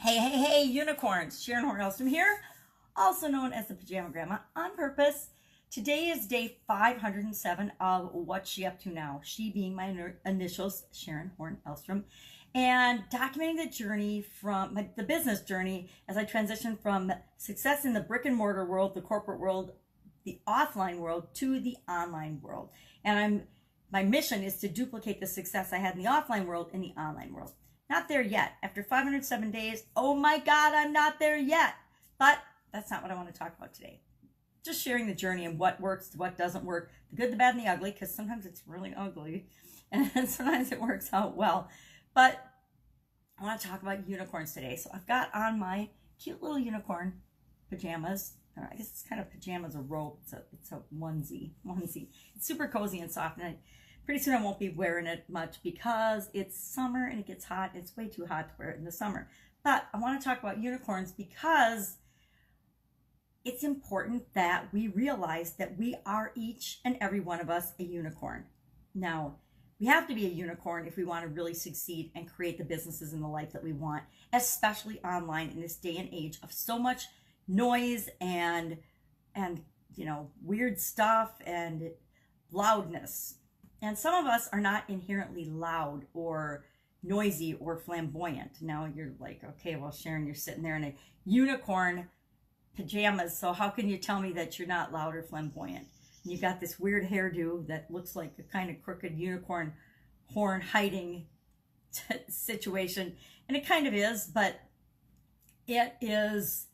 Hey, unicorns. Sharon Horne-Ellstrom here, also known as the Pajama Grandma on purpose. Today is day 507 of What's She Up To Now? She being my initials, Sharon Horne-Ellstrom, and documenting the journey from the business journey as I transition from success in the brick and mortar world, the corporate world, the offline world, to the online world. And my mission is to duplicate the success I had in the offline world in the online world. Not there yet. After 507 days, oh my God, I'm not there yet. But that's not what I want to talk about today. Just sharing the journey and what works, what doesn't work, the good, the bad, and the ugly, because sometimes it's really ugly and sometimes it works out well. But I want to talk about unicorns today. So I've got on my cute little unicorn pajamas. Or I guess it's kind of pajamas or robe. It's a onesie. It's super cozy and soft, and pretty soon I won't be wearing it much because it's summer and it gets hot. It's way too hot to wear it in the summer. But I want to talk about unicorns because it's important that we realize that we are, each and every one of us, a unicorn. Now, we have to be a unicorn if we want to really succeed and create the businesses and the life that we want, especially online in this day and age of so much noise and weird stuff and loudness. And some of us are not inherently loud or noisy or flamboyant. Now you're like, okay, well, Sharon, you're sitting there in a unicorn pajamas, so how can you tell me that you're not loud or flamboyant? And you got this weird hairdo that looks like a kind of crooked unicorn horn hiding situation. And it kind of is, but it is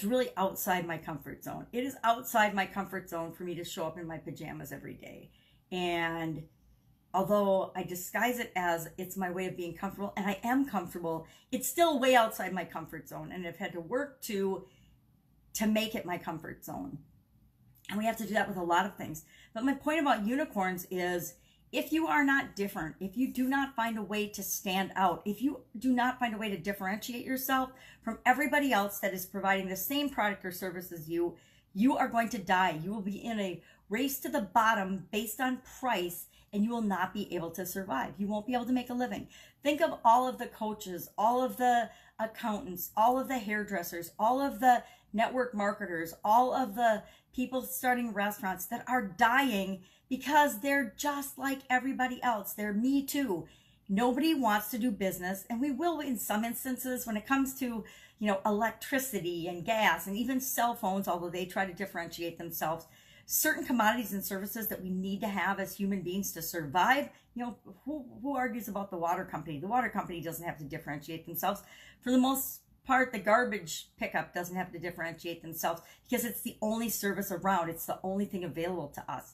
really outside my comfort zone. It is outside my comfort zone for me to show up in my pajamas every day. And although I disguise it as it's my way of being comfortable, and I am comfortable, it's still way outside my comfort zone. And I've had to work to make it my comfort zone. And we have to do that with a lot of things. But my point about unicorns is, if you are not different, if you do not find a way to stand out, if you do not find a way to differentiate yourself from everybody else that is providing the same product or service as you, you are going to die. You will be in a race to the bottom based on price, and you will not be able to survive. You won't be able to make a living. Think of all of the coaches, all of the accountants, all of the hairdressers, all of the network marketers, all of the people starting restaurants that are dying because they're just like everybody else. They're me too. Nobody wants to do business, and we will in some instances when it comes to, electricity and gas and even cell phones, although they try to differentiate themselves. Certain commodities and services that we need to have as human beings to survive. Who argues about the water company? The water company doesn't have to differentiate themselves. For the most part, the garbage pickup doesn't have to differentiate themselves because it's the only service around. It's the only thing available to us.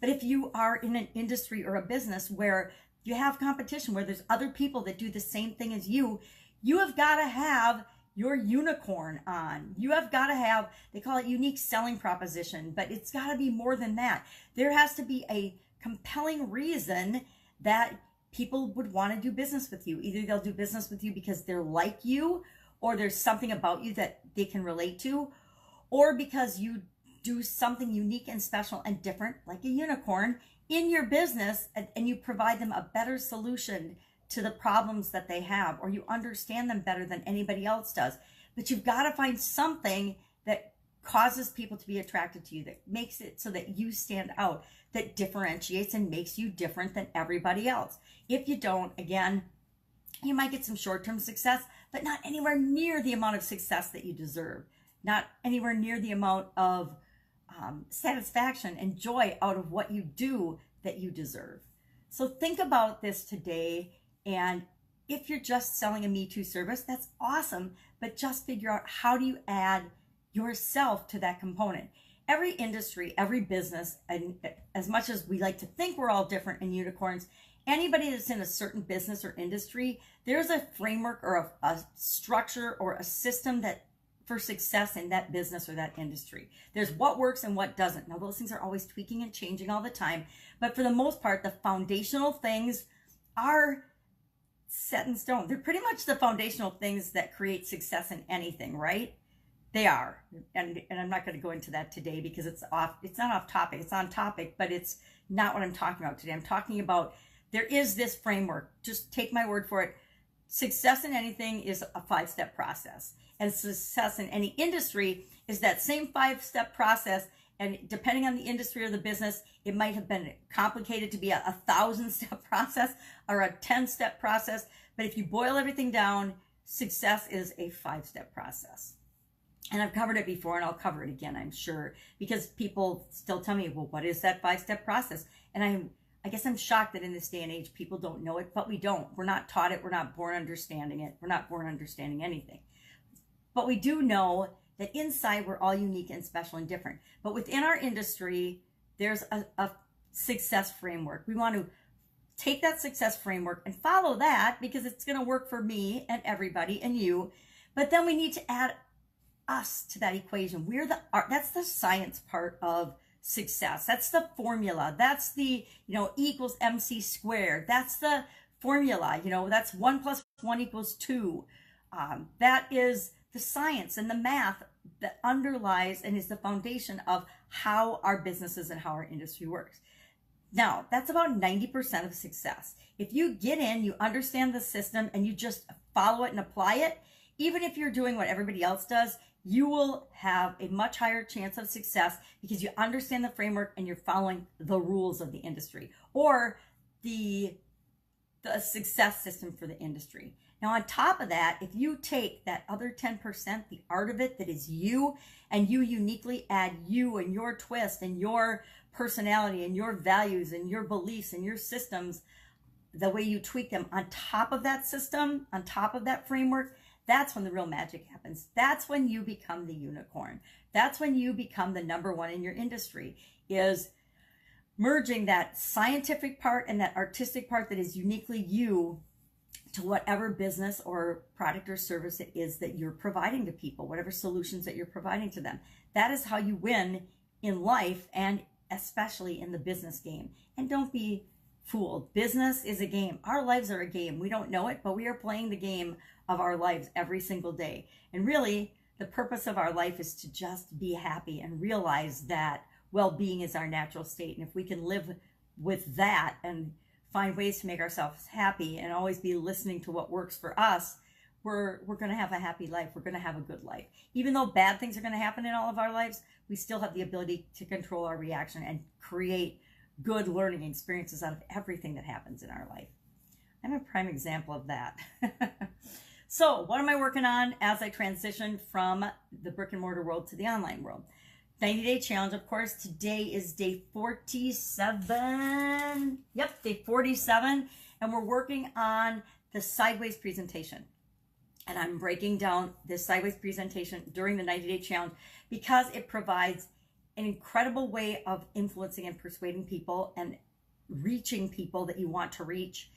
But if you are in an industry or a business where you have competition, where there's other people that do the same thing as you, you have got to have your unicorn on. You have got to have, they call it unique selling proposition, but it's got to be more than that. There has to be a compelling reason that people would want to do business with you. Either they'll do business with you because they're like you, or there's something about you that they can relate to, or because you do something unique and special and different, like a unicorn, in your business, and you provide them a better solution to the problems that they have, or you understand them better than anybody else does. But you've got to find something that causes people to be attracted to you, that makes it so that you stand out, that differentiates and makes you different than everybody else. If you don't, again, you might get some short-term success, but not anywhere near the amount of success that you deserve, not anywhere near the amount of satisfaction and joy out of what you do that you deserve. So think about this today. And if you're just selling a Me Too service, that's awesome, but just figure out, how do you add yourself to that component? Every industry, every business, and as much as we like to think we're all different and unicorns, anybody that's in a certain business or industry, there's a framework or a structure or a system that for success in that business or that industry. There's what works and what doesn't. Now, those things are always tweaking and changing all the time, but for the most part, the foundational things are set in stone. They're pretty much the foundational things that create success in anything, right? They are. And I'm not going to go into that today because it's not off topic. It's on topic, but it's not what I'm talking about today. I'm talking about, there is this framework. Just take my word for it. success in anything is a 5-step process. And success in any industry is that same 5-step process. And depending on the industry or the business, it might have been complicated to be a 1,000-step process or a 10-step process. But if you boil everything down, success is a 5-step process. And I've covered it before, and I'll cover it again, I'm sure, because people still tell me, well, what is that 5-step process? And I guess I'm shocked that in this day and age, people don't know it, but we don't. We're not taught it. We're not born understanding it. We're not born understanding anything. But we do know that inside we're all unique and special and different. But within our industry, there's a success framework. We want to take that success framework and follow that because it's going to work for me and everybody and you. But then we need to add us to that equation. We're the art. That's the science part of success. That's the formula. That's the, E equals MC squared. That's the formula. That's 1 + 1 = 2. That is the science and the math that underlies and is the foundation of how our businesses and how our industry works. Now, that's about 90% of success. If you get in, you understand the system, and you just follow it and apply it, even if you're doing what everybody else does, you will have a much higher chance of success because you understand the framework and you're following the rules of the industry or the success system for the industry. Now, on top of that, if you take that other 10%, the art of it that is you, and you uniquely add you and your twist and your personality and your values and your beliefs and your systems, the way you tweak them on top of that system, on top of that framework, that's when the real magic happens. That's when you become the unicorn. That's when you become the #1 in your industry, is merging that scientific part and that artistic part that is uniquely you to whatever business or product or service it is that you're providing to people, whatever solutions that you're providing to them. That is how you win in life, and especially in the business game. And don't be fooled. Business is a game. Our lives are a game. We don't know it, but we are playing the game of our lives every single day. And really, the purpose of our life is to just be happy and realize that well-being is our natural state. And if we can live with that and find ways to make ourselves happy and always be listening to what works for us, we're going to have a happy life. We're going to have a good life. Even though bad things are going to happen in all of our lives, we still have the ability to control our reaction and create good learning experiences out of everything that happens in our life. I'm a prime example of that. So what am I working on as I transition from the brick and mortar world to the online world? 90-day challenge, of course. Today is day 47. Yep, day 47. And we're working on the sideways presentation. And I'm breaking down this sideways presentation during the 90-day challenge because it provides an incredible way of influencing and persuading people and reaching people that you want to reach.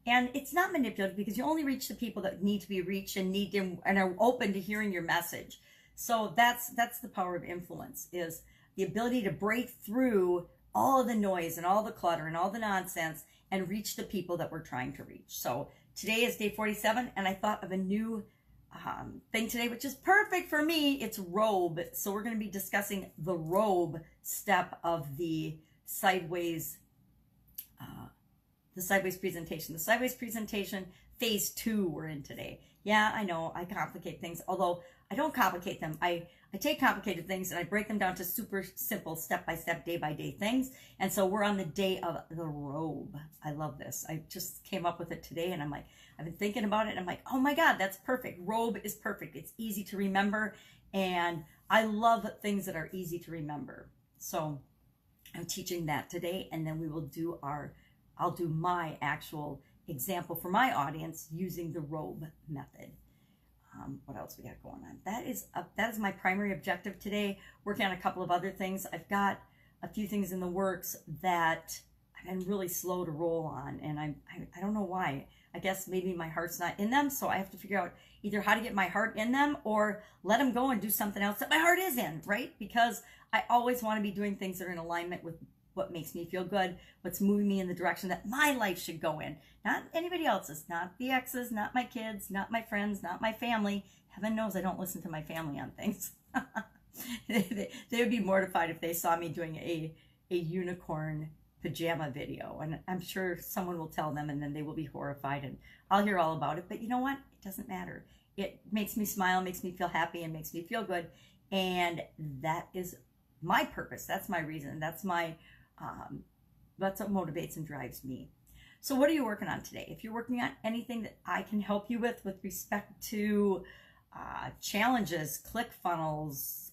And it's not manipulative because you only reach the people that need to be reached and and are open to hearing your message. So that's the power of influence, is the ability to break through all of the noise and all the clutter and all the nonsense and reach the people that we're trying to reach. So today is day 47, and I thought of a new thing today, which is perfect for me. It's robe. So we're going to be discussing the robe step of the sideways presentation. The sideways presentation phase 2 we're in today. Yeah, I know I complicate things, although I don't complicate them. I take complicated things and I break them down to super simple step-by-step, day-by-day things. And so we're on the day of the robe. I love this. I just came up with it today, and I'm like, I've been thinking about it, and I'm like, oh my God, that's perfect. Robe is perfect. It's easy to remember, and I love things that are easy to remember. So I'm teaching that today, and then we will do I'll do my actual example for my audience using the robe method. What else we got going on? That is my primary objective today. Working on a couple of other things. I've got a few things in the works that I've been really slow to roll on, and I don't know why. I guess maybe my heart's not in them, so I have to figure out either how to get my heart in them or let them go and do something else that my heart is in, right? Because I always want to be doing things that are in alignment with what makes me feel good, what's moving me in the direction that my life should go in. Not anybody else's, not the exes, not my kids, not my friends, not my family. Heaven knows I don't listen to my family on things. They would be mortified if they saw me doing a unicorn pajama video, and I'm sure someone will tell them and then they will be horrified and I'll hear all about it. But you know what? It doesn't matter. It makes me smile, makes me feel happy, and makes me feel good. And that is my purpose. That's my reason. That's what motivates and drives me. So what are you working on today? If you're working on anything that I can help you with respect to challenges, ClickFunnels,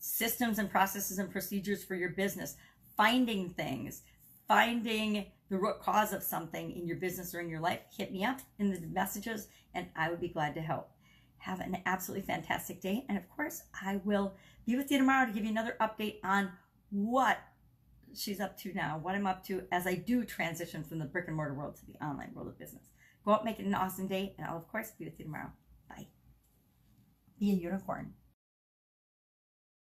systems and processes and procedures for your business, finding things, finding the root cause of something in your business or in your life, hit me up in the messages and I would be glad to help. Have an absolutely fantastic day. And of course, I will be with you tomorrow to give you another update on what she's up to now, what I'm up to as I do transition from the brick and mortar world to the online world of business. Go out, make it an awesome day, and I'll of course be with you tomorrow. Bye. Be a unicorn.